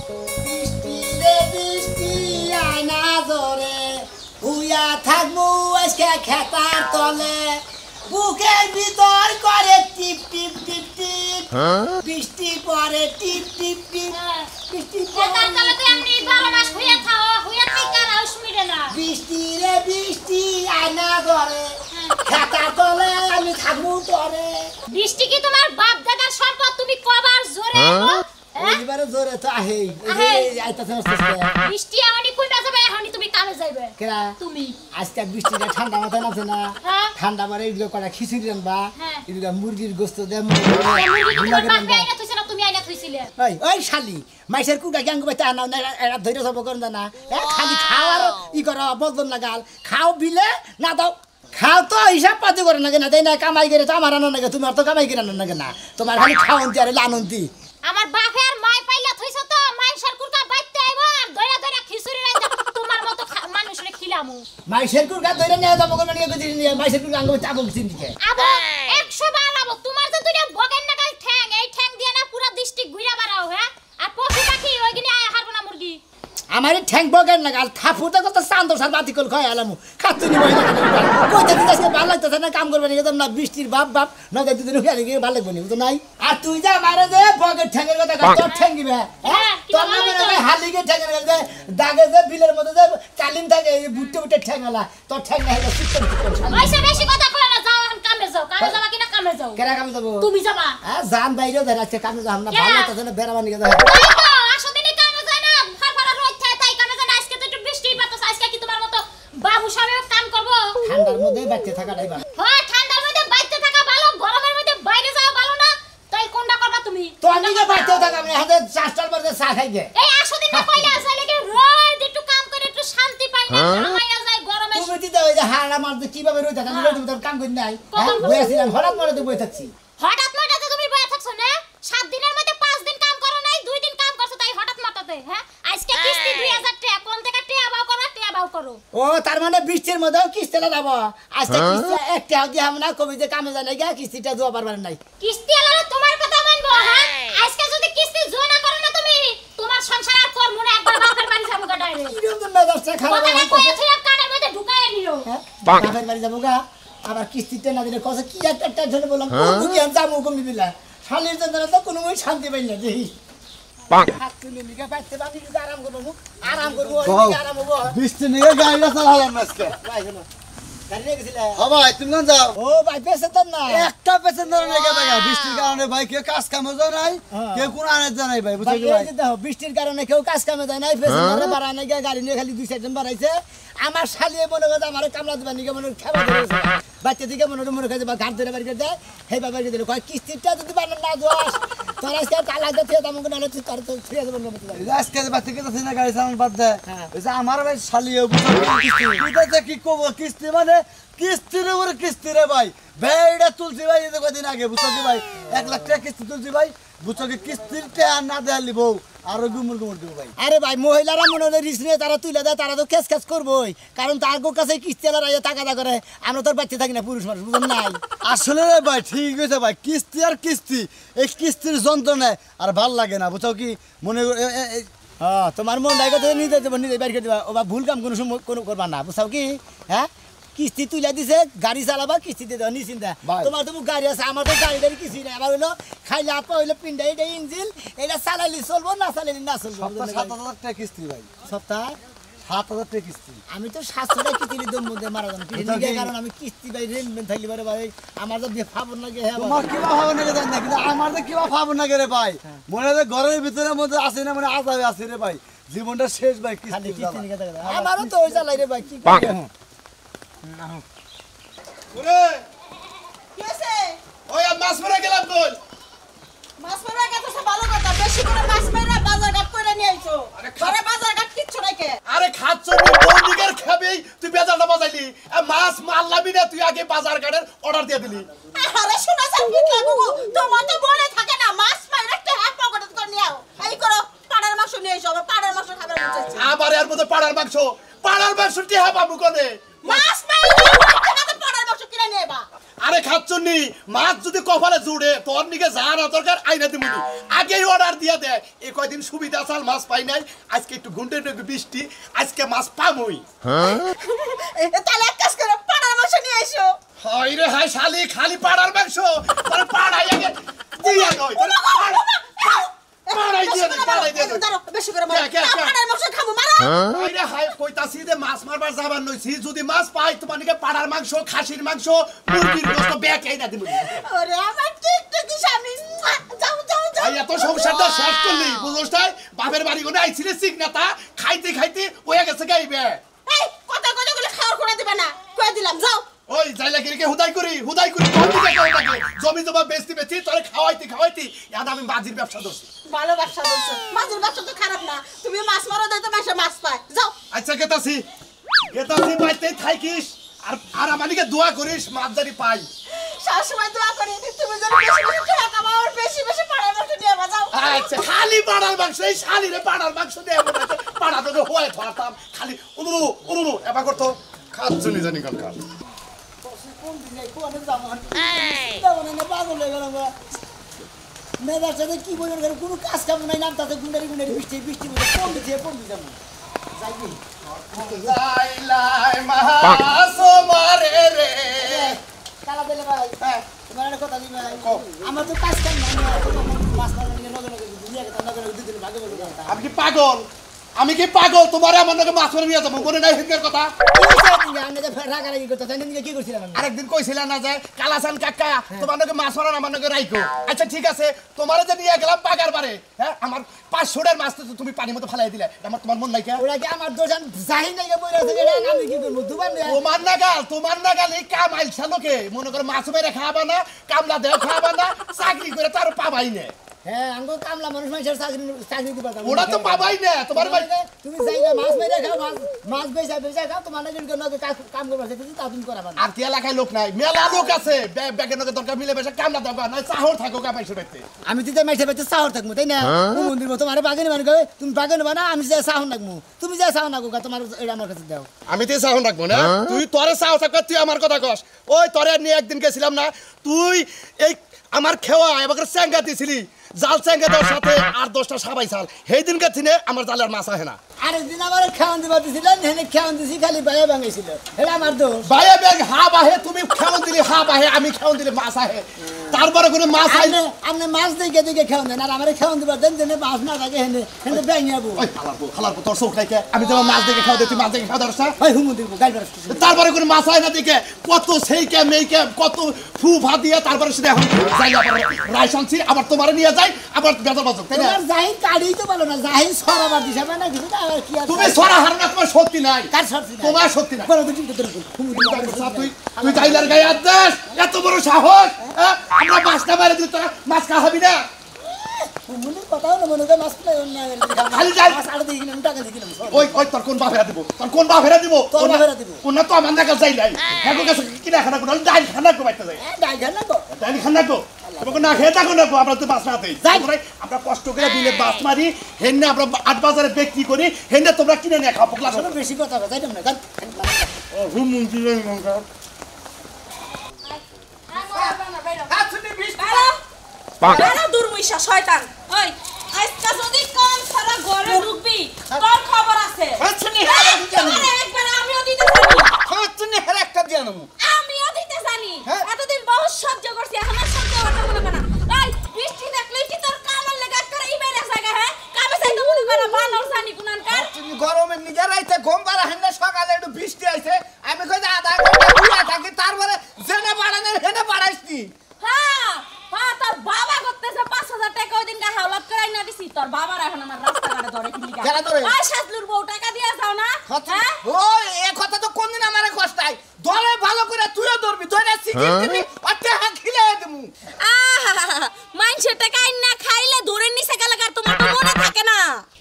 বৃষ্টি রে বৃষ্টি আয়না ধরে হুইয়া থাকবো আজকে খেতার তলে বুকের ভিতর করে টিপ টিপ টিপ টিপ বৃষ্টি পরে টিপ টিপ টিপ বৃষ্টি খেতার তলে তো এমনি 12 মাস হুইয়া থাকা রাউস মিরে না বৃষ্টি রে বৃষ্টি আয়না ধরে খেতার তলে আমি থাকবো তরে বৃষ্টি কি তোমার বাপ দাদার সম্পদ তুমি কবার জোরে এইবারে জোরে তো আহেই আইতাছে বৃষ্টি এমনি কইনা যাবে এখনি তুমি কামে যাইবে কেরা তুমি আজকে বৃষ্টিটা ঠান্ডা মাথায় নামছে না ঠান্ডা মারে এগুলো কটা খিচুড়ি রান্না এগুলো মুরগির গোস্ত দিয়ে তুমি আইনা থইছিলে ওই শালি মাইসের কুকা গ্যাঙ্গ বাইতে আনা এরা ধৈর্য সব করেন না খালি খাও আর ই করো বদন লাগাল খাও বিলে না দাও খাও তো হিসাব পাতি করে না কেনা তাই না কামাই করে তো আমার আনো নাকি তুমি আর তো কামাই করে আনো না কেনা তোমার খালি খাওয়ন্তি আর লানন্তি আমার বাপের মাই পাইলা থইছো তো মাইসের কুকা বাইতে আইবো আর দইরা দইরা খিচুড়ি রাইন্দা তোমার মতো মানুষরে খিলামু মাইসের কুকা দইরা নিয়ে যাবো কোন নিয়ে গদি নিয়ে মাইসের কুকা আঙ্গ চাবো কিছিন দিকে আবো 100 বার আবো তোমার তো দুইটা বগেন নাগাল ঠ্যাং এই ঠ্যাং দিয়ে না পুরো ডিস্ট্রিক্ট ঘুরা বাড়াও হ্যাঁ আর পশু পাখি ওইগিনি আয়া হারবো না মুরগি আমার ঠ্যাং বগেন লাগাল থাপুতে কত চান্দর সার বাতি কল খাই আলামু খাতুনি বইলা কইতে দিতেছে ভালো লাগতেছে না কাম করবে না বৃষ্টির বাপ বাপ না যাইতে দিন হইয়া গিয়ে ভালো লাগবে না তো নাই আর তুই যা মারে দে বগের ঠ্যাঙের কথা তোর ঠ্যাং দিবে হ্যাঁ তোর না মানে হালিকে ঠ্যাঙের কথা দাগে যে বিলের মধ্যে যে কালিম থাকে বুটে বুটে ঠ্যাঙালা তোর ঠ্যাং না হইলো সুতন সুতন ওইসে বেশি কথা কই না যাও এখন কামে যাবা কিনা কামে যাও কেরা কামে যাব তুমি যাবা হ্যাঁ জান বাইরেও ধরাচ্ছে কামে যাও আমরা ভালো লাগতেছে না বেড়া বানিয়ে যাও আসদিনই কামে যায় না ফারফারা রোজ তাই কামে যায় না আজকে তো একটু বৃষ্টি বাতাস আজকে কি তোমার মতো বাবু সাহেব কাম করব ঠান্ডার মধ্যে বাইতে থাকাটাই ভালো হ্যাঁ ঠান্ডার মধ্যে বাইতে থাকা ভালো গরমের মধ্যে বাইরে যাওয়া ভালো না তাই কোনটা করবা তুমি তো আমি যে বাইতে থাকা আমি হাতে চারটার মধ্যে চা খাই গে এই আসদিন না কইলা আছে লাগে রোজ একটু কাম করে একটু শান্তি পাই না হামাইয়া যায় গরমে তুমি দিতে ওই যে হাড়া মারতে কিভাবে রইতা আমি রইতে তোর কাম করি নাই বইছিলাম হঠাৎ মরে তো বই থাকছি হঠাৎ মরতে তুমি বই থাকছো না 7 দিনের মধ্যে 5 দিন কাম করো নাই 2 দিন কাম করছো তাই হঠাৎ মরতে হ্যাঁ আজকে কিস্তি 2000 টাকা কোন থেকে টাকা বাও করো ও তার মানে বৃষ্টির মধ্যেও কিস্তিটা যাব আজকে কিস্তি একটা দিয়ে আমরা কবি যে কামে জানাই গা কিস্তিটা জোয়া পারবার নাই কিস্তি আলাদা তোমার কথা মানবো হ্যাঁ আজকে যদি কিস্তি জো না করো না তুমি তোমার সংসার আর করব না একবার বাপের বাড়ি যাবো গা ডাইরেক্ট কি রকম না যাচ্ছে খারাপ কথা কইয়া থিয়া কানের মধ্যে ঢুকায় নিও বাপের বাড়ি যাবো গা আবার কিস্তিটা না দিলে কত কি একটা টেনশন বললাম কোন কি আন যাবো কম দিলা শালির জন্য তো কোনো শান্তি পাই না দেই হাত তুলে নিগা পাইতে বাকি আরাম করবো আরাম করবো বৃষ্টি নিয়ে গাড়িটা চালালাম আজকে ভাই শোনো গাড়ি নিয়ে গেছিলে ও ভাই তুমি না যাও ও ভাই পেছন না একটা প্যাসেঞ্জার নাই গেছে বৃষ্টির কারণে ভাই কেউ কাজ কামে যায় নাই কেউ কোন আনে যায় নাই ভাই বুঝছো কি ভাই দেখো বৃষ্টির কারণে কেউ কাজ কামে যায় নাই পেছনে বাড়া নাই গাড়ি নিয়ে খালি 2-4 জন বাড়াইছে আমার শালিয়ে মনে করে আমার কামলা দিবা নিকে মনে খেবা ধরেছে বাচ্চা দিকে মনে খাইছে বা ঘাট ধরে বাড়ি দেয় হে বাবা দিল কয় কিস্তিটা যদি বান না দোস তোর আজকে তালা দিতে দাম কোন আলো তোর তো ফিরে যাবে না আজকে বাচ্চা কে তো না গাড়ি চালান বাদ দেয় এই যে আমার ভাই শালিয়ে বুঝছো কিস্তি কি কব কিস্তি মানে কিস্তির উপরে কিস্তি রে ভাই বেড়া তুলছি ভাই এই কদিন আগে বুঝছো কি ভাই 1 লাখ টাকা কিস্তি তুলছি ভাই বুঝছো কি কিস্তির টাকা না দেয়ালি বউ আর গুমুর দিব ভাই আরে ভাই মহিলারা মনে হলে রিস্ক নিয়ে তারা তুলে দেয় তারা তো কেস করবই কারণ তার কাছে কিস্তিওয়ালা রাইয়া টাকা করে আমরা তোর বাচ্চা থাকি না পুরুষ মানুষ বুঝুন নাই আসলে রে ভাই ঠিক হয়েছে ভাই কিস্তি আর কিস্তি এই কিস্তির যন্ত্রণায় আর ভাল লাগে না বুঝছো কি মনে হ্যাঁ তোমার মন ডাইকে তো নিজে দেবো নিজে বাইর করে দেবা ও বা ভুল কাম কোনো করবা না বুঝছো কি হ্যাঁ কিস্তি তুলে দিছে গাড়ি চালাবা কিস্তি দিয়ে দেওয়া নিশ্চিন্তা তোমার তো গাড়ি আছে আমার তো গাড়ি গাড়ি কিছুই নাই আবার হইলো খাইলে আপা হইলো পিন্ডা এটা ইঞ্জিন এটা চালাইলে চলবো না চালাইলে না চলবো 7,000 টাকা কিস্তি ভাই সপ্তাহ 7,000 টাকা কিস্তি আমি তো 700 টাকা কিস্তি দম মধ্যে মারা যান কিস্তি কারণ আমি কিস্তি ভাই রেলমেন থাকলে পারে ভাই আমার তো ফাবন লাগে হ্যাঁ তোমার কি ভাবো না জানি না কিন্তু আমার তো কি ভাবো না রে ভাই মনে হয় ঘরের ভিতরে মধ্যে আছে না মানে আজাবে আছে রে ভাই জীবনটা শেষ ভাই কিস্তি আমারও তো ওই চালাই রে ভাই কি করি ওরে কি আছে ওই মাছ মারা গেলাম কই মাছ মারা গেছে ভালো কথা বেশি করে মাছ মারা বাজার ঘাট করে নিয়ে আইছো ঘরে বাজার ঘাট কিচ্ছু নাই কে আরে খাচ্ছ নি বৌদিকের খাবেই তুই বেজারটা বাজাইলি মাছ মারলাবি না তুই আগে বাজার ঘাটের অর্ডার দিয়ে দিলি আরে শোনা স্যার কি লাগবো তোমার তো বলে থাকে না মাছ মারা একটা হাত পকেটে করে নিয়ে আও এই করো পাড়ার মাংস নিয়ে এসো আবার পাড়ার মাংস খাবার মন চাইছে আমার এর মধ্যে পাড়ার মাংস টিহা পাবো কোনে মাছ মারা না তো পাড়ার মাংস কিনে নিয়ে বা আরে খাচ্ছনি মাছ যদি কপালে জুড়ে তোর নিকে যা না দরকার আইনা দিমু আগেই অর্ডার দিয়া দে এই কয়দিন সুবিধা চাল মাছ পাই নাই আজকে একটু গুন্ডে বৃষ্টি আজকে মাছ পামুই তাহলে এক কাজ করো পাড়ার মাংস নিয়ে এসো হাই রে হাই শালি খালি পাড়ার মাংস তোর পাড়াই আগে দিয়া নয় তোর পাড়াই দিয়া বেশি করে পাড়ার মাংস খাবো মারো হাই রে হাই কইতাছি যে মাছ মারবার যাবার নইছি যদি মাছ পাই তোমার নিকে পাড়ার মাংস খাসির মাংস মুরগির গোশত ব্যাক এই না দিমু ওরে আমার টিকটকি স্বামী যাও যাও যাও ভাই এত সংসারটা শেষ করলি বুঝছস তাই বাপের বাড়ি কোনে আইছিলে সিগনাতা খাইতে খাইতে ওয়া গেছে গাইবে এই কথা কথা বলে খাওয়ার করে দিবা না কই দিলাম যাও ওই যাইলা গিরকে হুদাই করি কোন দিকে যাও নাকি জমি জমা বেচতি তোরে খাওয়াইতি ইয়াদ আমি বাজির ব্যবসা করছি ভালো ব্যবসা করছো মাছের ব্যবসা তো খারাপ না তুমি মাছ মারো দেয় তো মাসে মাছ পায় যাও আচ্ছা গেতাছি বাইতেই থাইকিস আর আমানিকে দোয়া করিস মাছ জানি পাই সবসময় দোয়া করি তুমি যেন বেশি বেশি টাকা কামাও আর বেশি বেশি পাড়ার মাংস নিয়ে যাও আচ্ছা খালি পাড়ার মাংস এই শালিরে পাড়ার মাংস দিয়ে পাড়া তো হয়ে ধরতাম খালি উনুরু এবার করতো খাচ্ছনি জানি কালকাল কোন দিনে কোনে জামান তেমন না পাগল হয়ে গেল আমরা মেয়েদের সাথে কি বলে কোনো কাজ কাম নাই নাম তাতে গুন্ডারি বৃষ্টি কোন দিছে যাবো যাই কি লাই মাস মারে রে কালা দিলে ভাই তোমার একটা কথা দিই ভাই আমার তো কাজ কাম নাই মাছ মারার নিয়ে নগে দুনিয়া কথা নগে দুদিন ভাগে বলে কথা আমি কি পাগল তোমারে আমার নাকি মাছ মারে নিয়ে যাবো মনে নাই হিনকার কথা কি করছিলাম আরেকদিন কইছিলা না যে কালাসান কাকা তোমার নাকি মাছ মারার আমার নাকি রাইখো আচ্ছা ঠিক আছে তোমারে যে নিয়ে গেলাম পাগার বারে হ্যাঁ আমার 500 মাছ তো তুমি পানির মতো ফেলাই দিলে আমার তোমার মন নাই কে ওরা কি আমার দোষান যাই নাই বইরা আছে এটা আমি কি করব দুবার না তোমার নাগাল এই কাম আইলছা লোকে মনে করে মাছ মেরে খাওয়াবা না কামলা দেও খাওয়াবা না চাকরি করে তার পাবাই না হ্যাঁ আঙ্গো কামলা মানুষ মানুষের চাকরি দিতে পারতাম ওরা তো পাবাই না তোমার ভাই তুমি যাইগা মাছ মেরে খাও মাছ বেচা খাও তোমার লাগে নগে কাম করবা সেটা তা তুমি করাবা না আর কি এলাকায় লোক নাই মেলা লোক আছে ব্যাগের নগে দরকার মিলে বেশে কামলা দেওয়া না চাহর থাকো কামাইছো বাইতে আমি দিতে মাইছে বাইতে চাহর থাকমু তাই না ও মন্দির তোমার বাগানে মানে তুমি বাগানে বানা আমি যা চাহর রাখমু তুমি যা চাহর রাখো তোমার এটা আমার কাছে দাও আমি তো চাহর রাখবো না তুই তোরে চাহর থাকবে তুই আমার কথা কস ওই তোরে নিয়ে একদিন গেছিলাম না তুই এই আমার খেওয়া এবার চ্যাঙ্গা দিছিলি জাল চ্যাঙ্গা দেওয়ার সাথে আর 10টা সাবাই চাল সেই দিনকে থিনে আমার জালের মাছ আহে না আরেকদিন আমার খাওয়ান দিবা দিছিলেন হেনে খাওয়ান দিছি খালি বাইরে ভাঙাইছিল এটা আমার দোষ বাইরে ব্যাগ হা বাহে তুমি খাওয়ান দিলি হা বাহে আমি খাওয়ান দিলি মাছ আহে তারপরে কোনো মাছ আইলে আপনি মাছ দেখে খাওয়ান দেন আর আমার খাওয়ান দিবা দেন দেন মাছ না থাকে হেনে ব্যাঙাবো ওই খালারবো তোর চোখ নাইকে আমি তোমার মাছ দেখে খাওয়া তুই মাছ দেখে খাওয়া দরসা ওই হুমু দিব গাইবার তারপরে কোনো মাছ আয় না দিকে কত সেইকে মেইকে কত ফু ফা দিয়ে তারপরে সেটা এখন যাই আবার রাইসানছি আবার তোমারে নিয়ে যাই আবার বেজার বাজক তাই না তোমার জাহিন কাড়িই তো বলো না জাহিন সরাবার দিছে না কিছু না আর কি তুমি সরা হার না তোমার সত্যি নাই কার সরছি তোমার সত্যি নাই বলো তো ঠিক তো হুমু দিব তুই জাইলার গায়ে আদাস এত বড় সাহস আমরা মাছটা মারে দিই তোরা মাছ খাবি না হুমুর কথাও না মনে করে মাছ প্লাই না খালি যাই মাছ আড়ে দিই কিনা টাকা দিই কিনা ওই তোর কোন বাফেরা দিব তোর বাফেরা দিব কোন তো আমার নাকা যাই নাই হ্যাঁ কাছে কিনা খানা কোন ডাল খানা কো বাইতে যাই ডাই ঘর না তো ডাল খানা কো তোমাকে না খেয়ে থাকো না আমরা তো মাছ না দেই আমরা কষ্ট করে দিলে মাছ মারি হেন্নে আমরা 8 বাজারে বিক্রি করি হেন্নে তোমরা কিনে নিয়ে খাও পকলা আসলে বেশি কথা যাই না গান ও হুমুন দিলে মঙ্গা আরে দুর্মুইশা শয়তান ওই আজকে যদি কাম সারা ঘরে ঢুকবি তোর খবর আছে শুনি একবার আমিও দিতে জানি শুনি হের একটা দিয়া নমু আমিও দিতে জানি এতদিন বহুত সহ্য করছি এখন আর সহ্য করতে মনে করে না এই বৃষ্টি দেখলেই কি তোর কামার লাগা করে ইবেরে জায়গা হ্যাঁ কামে যাই তো মনে করে বানর জানি কুনান কার তুমি গরমে নিজে রাইতে ঘুম পারা হেনে সকালে একটু বৃষ্টি আইছে আমি কই আধা ঘন্টা ঘুরে থাকি তারপরে জেনে বাড়ানোর হেনে বাড়াইছি হ্যাঁ হ্যাঁ তোর বাবা করতেছে 5000 টাকা ওই দিন গা হাওলাত করাই না দিছি তোর বাবার এখন আমার রাস্তাঘাটে ধরে কি লিগা কেন ধরে? ওই শাসলুর বউ টাকা দিয়া যাও না হ্যাঁ ওই এই কথা তো কোনদিন আমারে কষ্টাই ধরে ভালো করে তুইও ধরবি ধরে সিকিট দিবি অটে হাত খিলাই দেবু মাইনসে টাকা আইনা খাইলে ধরে নিছে গেলাকার তোমার তো মনে থাকে না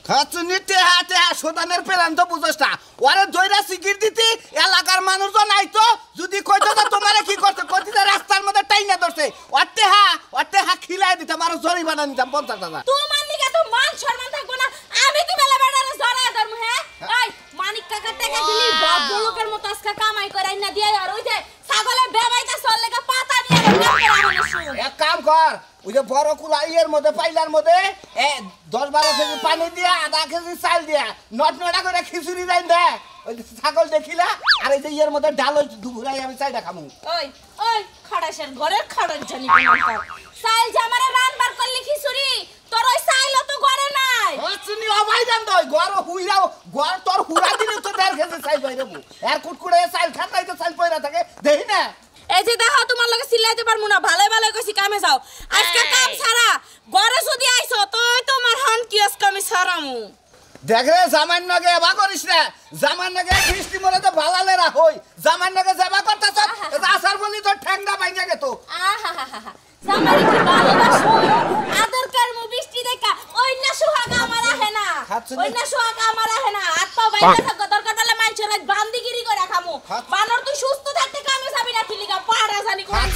খাচুনিতে হাতে সোদানের পেলান তো বুঝছ না ওরে দইরা সিকিট দিতি এলাকার মানুষজন আইতো যদি কইতো তো তোমারে কি করতে কইতে রাস্তার মধ্যে টাইনা ধরছে অটে হা খিলাই দিতাম আর জরিমানা নিতাম 50 টাকা তোমার লিগা তো মান সম্মান থাকবো না আমি কি মেলা বেড়ারে জড়ায় ধরমু হ্যাঁ এই মানিক কাকা টাকা দিলি ভদ্রলোকের মতো আজকে কামাই করে আইনা দিয়ে আর ওই যে ছাগলে বেবাইতে চল লাগা পাতা ওই যে বড় কুলা ইয়ের মধ্যে পাইলার মধ্যে 10-12 কেজি পানি দিয়া আধা কেজি চাল দিয়া নটা করে খিচুড়ি দেন দে ওই যে ছাগল দেখিলা আর এই যে ইয়ের মধ্যে ডাল ওই দুপুরাই আমি চাইটা খামু ওই ওই খাড়াসের ঘরের খাড়ার জানি কোনটা সাইল জামারে রানবার করলি খিচুড়ি তোর ওই সাইল তো ঘরে নাই চিনি অবাই জান দই ঘর হুইরাও ঘর তোর হুরা দিলে তো 1.5 কেজি চাই বাইরেবো আর কুটকুড়ে চাল খাতাই তো চাল পয়রা থাকে দেখি না এই যে দেখো তোমার লগে সিলাইতে পারমু না ভালো ভালো কইছি কামে যাও আজকে কাম ছাড়া ঘরে যদি আইছো তো তোমার হন কি আজকে আমি ছাড়ামু দেখ রে জামাই নগে এবা করিস না জামাই নগে বৃষ্টি মরে তো ভালালে রাখই জামাই নগে যাবা করতাছ আসার বলি তো ঠ্যাংডা বাইঙ্গা গে তো আহাহাহা জামাই কি ভালোবাসো আদর করমু বৃষ্টি দেখা ওই না সুহাগ আমার আহে না ওই না সুহাগ আমার আহে না হাত পা বাইতে থাকো দরকার হলে মাইছের বান্দিগিরি করে খামু বানর তুই সুস্থ থাকতে কামে যাবি না কিলিগা পাড়া জানি কোন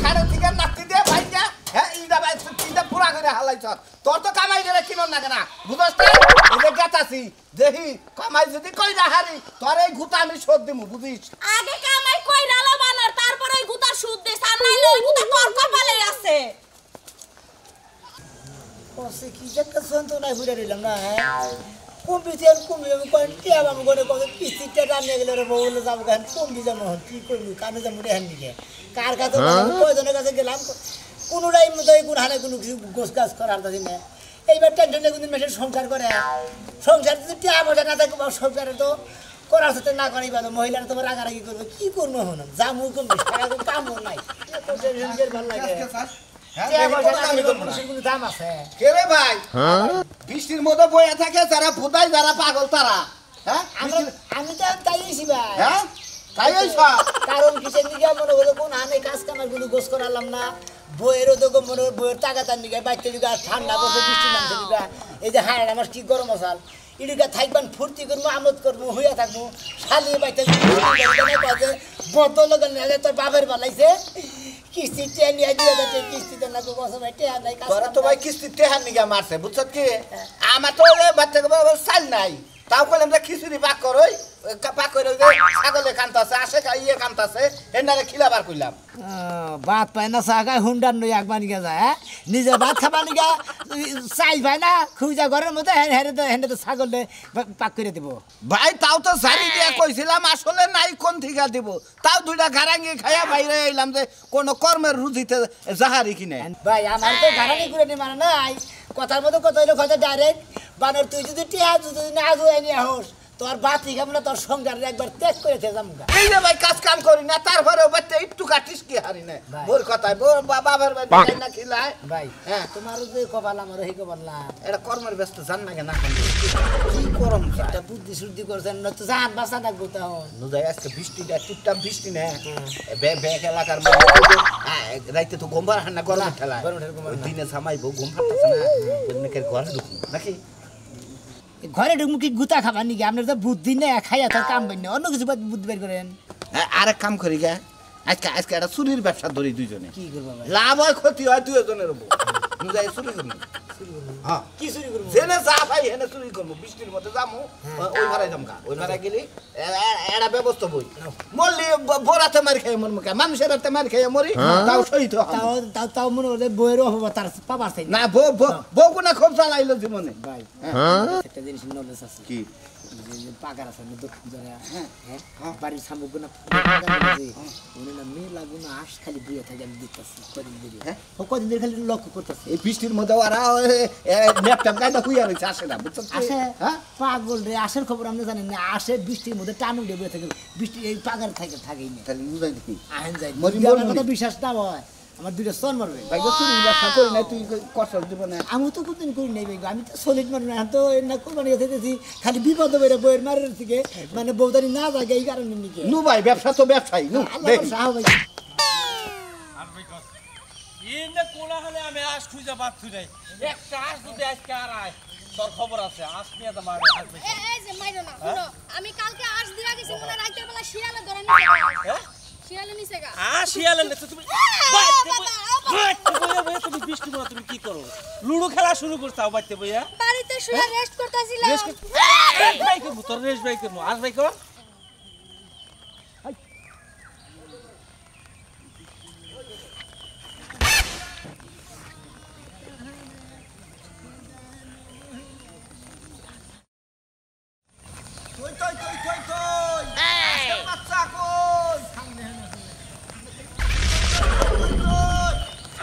খাড়ে থেকে নাতি দে ভাইঙ্গা হ্যাঁ ইদা ভাই চিন্তা পুরা করে হালাইছ তোর তো কামাই করে কিনন না কেনা বুঝছ না এই গাতাছি দেখি কামাই যদি কই না হারি তোর এই গুতা আমি শোধ দিমু বুঝিস আগে কামাই কই রালো বানর তারপর ওই গুতা সুদ দে সার নাইলে ওই গুতা তোর কপালে আছে ওসে কি একটা সন্ত নাই ঘুরে দিলাম না কম্পিউটার কমবি আমি কোন টিয়া বাবু করে কত কিস্তিটা রান্না গেলে রে বউলে যাব গান কমবি যাব কি করবি কানে যাব রে হান দিকে কার কাছে কয়জনের কাছে গেলাম কোনটাই মতই কোন হানে কোনো কিছু গোছ গাছ করার দাদি না এইবার টেনশনে কোনদিন মেশে সংসার করে সংসার যদি টিয়া বসে না থাকে সংসারে তো করার সাথে না করাই ভালো মহিলারা তোমার রাগারাগি করবে কি করবো হন জামু কমবি সারা কামও নাই ভালো লাগে দাম আছে কে রে ভাই বৃষ্টির মধ্যে বইয়া থাকে যারা ভুদাই যারা পাগল তারা হ্যাঁ আমি তো তাইছি ভাই হ্যাঁ তাই কারণ কিসের দিকে মনে হলো কোন আনে কাজ কামার গুলো গোস করালাম না বইয়েরও তো মনে বইয়ের টাকাতার নিকে বাইতে দিকে ঠান্ডা করছে বৃষ্টি নামছে দিকে এই যে হাড় আমার কি গরম আসাল এদিকে থাকবেন ফুর্তি করবো আমোদ করবো হইয়া থাকবো শালিয়ে বাইতে বদল তোর বাপের বালাইছে কিস্তি নিয়ে দিয়ে কিস্তিতে না বসে ভাই টেহা নাই তোরা তো ভাই কিস্তি টেহার নিকে মারছে বুঝছ কি আমার তো বাচ্চাকে চাল নাই তাও কইলে আমরা খিচুড়ি পাক করই পাক করে ছাগলে কান্তাছে আসে ইয়ে কান্তাছে এনারে খিলাবার কইলাম ভাত পায় না চা খায় হুন্ডার নই একবার নিয়ে যায় হ্যাঁ নিজে ভাত খাবার নিয়ে চাই পায় না খুঁজা ঘরের মধ্যে হেঁটে তো ছাগল পাক করে দিব ভাই তাও তো জানি দিয়ে কইছিলাম আসলে নাই কোন ঠিকা দিব তাও দুইটা ঘাড়াঙ্গি খাইয়া বাইরে এলাম যে কোনো কর্মের রুজিতে জাহারি কিনে ভাই আমার তো ঘাড়াঙ্গি করে নি মানে নাই কথার মতো কথা হইলো কথা ডাইরেক্ট বানর তুই যদি টিয়া যদি না জুয়াই নিয়ে হোস তোর বাতি কেমন তোর সংসার একবার ত্যাগ করে যাবো এই যে ভাই কাজ কাম করি না তারপরেও বাচ্চা একটু কাটিস কি হারি না বোর কথায় বাবার বাড়ি না খিলায় ভাই হ্যাঁ তোমার যে কপাল আমার এই কপাল না এটা কর্মের ব্যস্ত জান না কেন কি করম একটা বুদ্ধি শুদ্ধি করছেন না তো জান বাসা থাকবো তখন নুজাই আজকে বৃষ্টিটা টিপটাপ বৃষ্টি না ব্যাগ এলাকার রাইতে তো গোমবার হান্না গরম ঠেলায় দিনে সামাইবো ঘুম পাচ্ছে না ঘরে ঢুকুন নাকি ঘরে ঢুকমু কি গুতা খাবার নাকি আপনার তো বুদ্ধি নেই খাইয়া তো কাম বের অন্য কিছু বুদ্ধি বের করেন আরেক কাম করি গা আজকে একটা চুরির ব্যবসা ধরি দুইজনে কি করবো লাভ হয় ক্ষতি হয় দুইজনের নুজাই চুরি করবো হ্যাঁ কি চুরি করবো জেনে যা ভাই হেনে চুরি করবো বৃষ্টির মধ্যে যাবো ওই ভাড়ায় জমকা ওই ভাড়ায় গেলি একটা ব্যবস্থা বই মরলি বোরাতে মারি খেয়ে মর মুখে মানুষের হাতে মারি খেয়ে মরি তাও সহিত তাও মনে হলে বইয়ের অভাব তার পাবার চাই না বউ কোনা খুব চালাইলো জীবনে ভাই একটা জিনিস নলেজ আছে কি পাগার আছে দক্ষিণ জোড়া হ্যাঁ বাড়ির সামগ্রী গুণা উনি না মেয়ে লাগু না আশ খালি বুয়ে থাকে আমি দেখতেছি কদিন ধরে হ্যাঁ কদিন ধরে খালি লক্ষ্য করতেছি এই বৃষ্টির মধ্যে ওরা ল্যাপটপ গাইটা হুইয়া রয়েছে আসে না বুঝছো আসে হ্যাঁ পাগল রে আশের খবর আমরা জানি না আসে বৃষ্টির মধ্যে টানু ডেবে থাকে বৃষ্টি এই পাগার থাকে থাকেই না তাহলে বুঝাই দেখি আহেন যায় মরি আমার কথা বিশ্বাস না হয় আমার দুইটা সন মারবে ভাই তুই ব্যবসা করি না তুই কষ্ট জীবনে আমি তো কোনদিন করি নাই ভাই আমি তো সলিড মারি না তো না কোরবানি গেছি খালি বিপদ বেড়ে বইয়ের মারের থেকে মানে বৌদারি না জাগে এই কারণে নিকে নু ভাই ব্যবসা তো ব্যবসায়ী নু দেখ সাহ ভাই ইন্দে কোলা হলে আমি আজ খুঁজে পাচ্ছি নাই একটা আজ যদি আজকে আর আয় তোর খবর আছে আজ নিয়ে তো মারে আসবে এই যে মাইরো না শুনো আমি কালকে আজ দিয়া গেছি মনে রাতের বেলা শিয়ালে ধরে নিছে শিয়ালে নিছে গা শিয়ালে নিছে তুমি তুমি বৃষ্টি বলা তুমি কি করো লুডো খেলা শুরু করছাও বাইতে বইয়া বাড়িতে শুয়ে রেস্ট করতেছিলাম রেস্ট ভাই করবো তোর রেস্ট ভাই করবো আজ ভাই কর কই আজকের বাচ্চা কই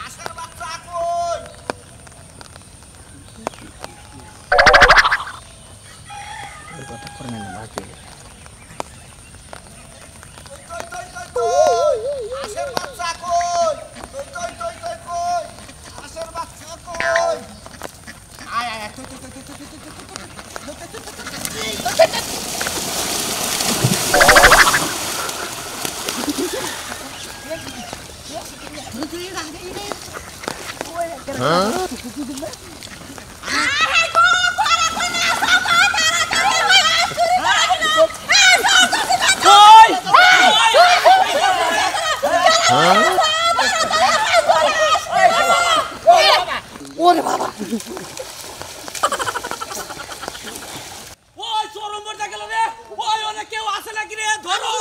আজকের বাচ্চা কই আশের বাচ্চা কই কই আশের বাচ্চা কই আয় আয় ওই চরম মরতে গেল রে ওই অনেক কেউ আছে নাকি রে ধরো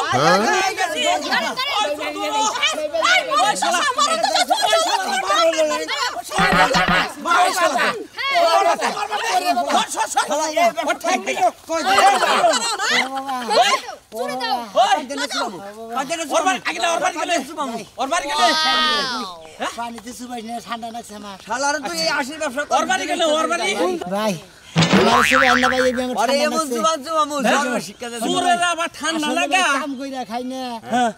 পানিতে সুবাই না ঠান্ডা লাগছে আমার শালার তুই এই আশির ব্যবসা ভাই আমার সুবাই না ভাই এই ব্যাঙের আরে ঠান্ডা এমন লাগছে। জুবান জুবামু জন্ম শিক্ষা দে চোরের আবার ঠান্ডা আসলে লাগা কাম কইরা খাই না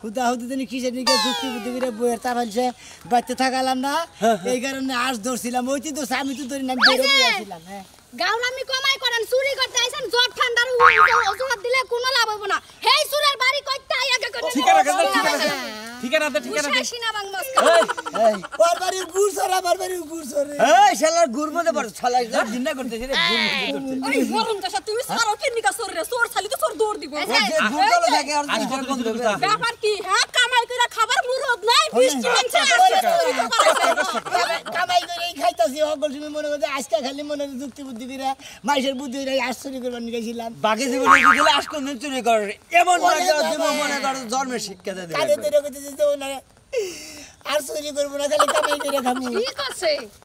হুদা হুদা দিন কিসের দিকে যুক্তি বুদ্ধি করে বইয়ের তা ফেলছে বাচ্চা থাকালাম না এই কারণে আজ ধরছিলাম ওই তো আমি তো ধরি না আমি বেরো বইয়াছিলাম হ্যাঁ গাউলামি কমাই করেন চুরি করতে আইছেন জট ঠান্ডার অজুহাত দিলে কোনো লাভ হইব না হেই চুরের বাড়ি কইতে আগে করে ঠিকানা দে ঠিকানা দে বুঝাইছি না বাং মস্ক এই ওর বাড়ির গুড় সরা আমার বাড়ির গুড় সরে এই শালার গুড় মধ্যে পড়ে শালা দিন না করতেছে রে গুড় মধ্যে করতেছে ওই গরম দশা তুমি সারো কেন নিকা সর রে সর খালি তো সর দৌড় দিব যে গুড় চলে থাকে আর আজ কত বন্ধ করতা ব্যাপার কি হ্যাঁ কামাই করে খাবার মুরদ নাই বৃষ্টি মানছে কামাই করে খাইতাছি সকল তুমি মনে করছে আজকে খালি মনে যুক্তি বুদ্ধি করে মাইসের বুদ্ধি করে আশ্চর্য করবার নিয়ে গেছিলাম বাকি জীবনে কি দিলে আজ কোন চুরি করে এমন রাজা জীবন মনে করে জন্মের শিক্ষা দে কাজে তেরে করতেছে যে ওনারা আর চুরি করবো না খালি কামাই করে খাবো ঠিক আছে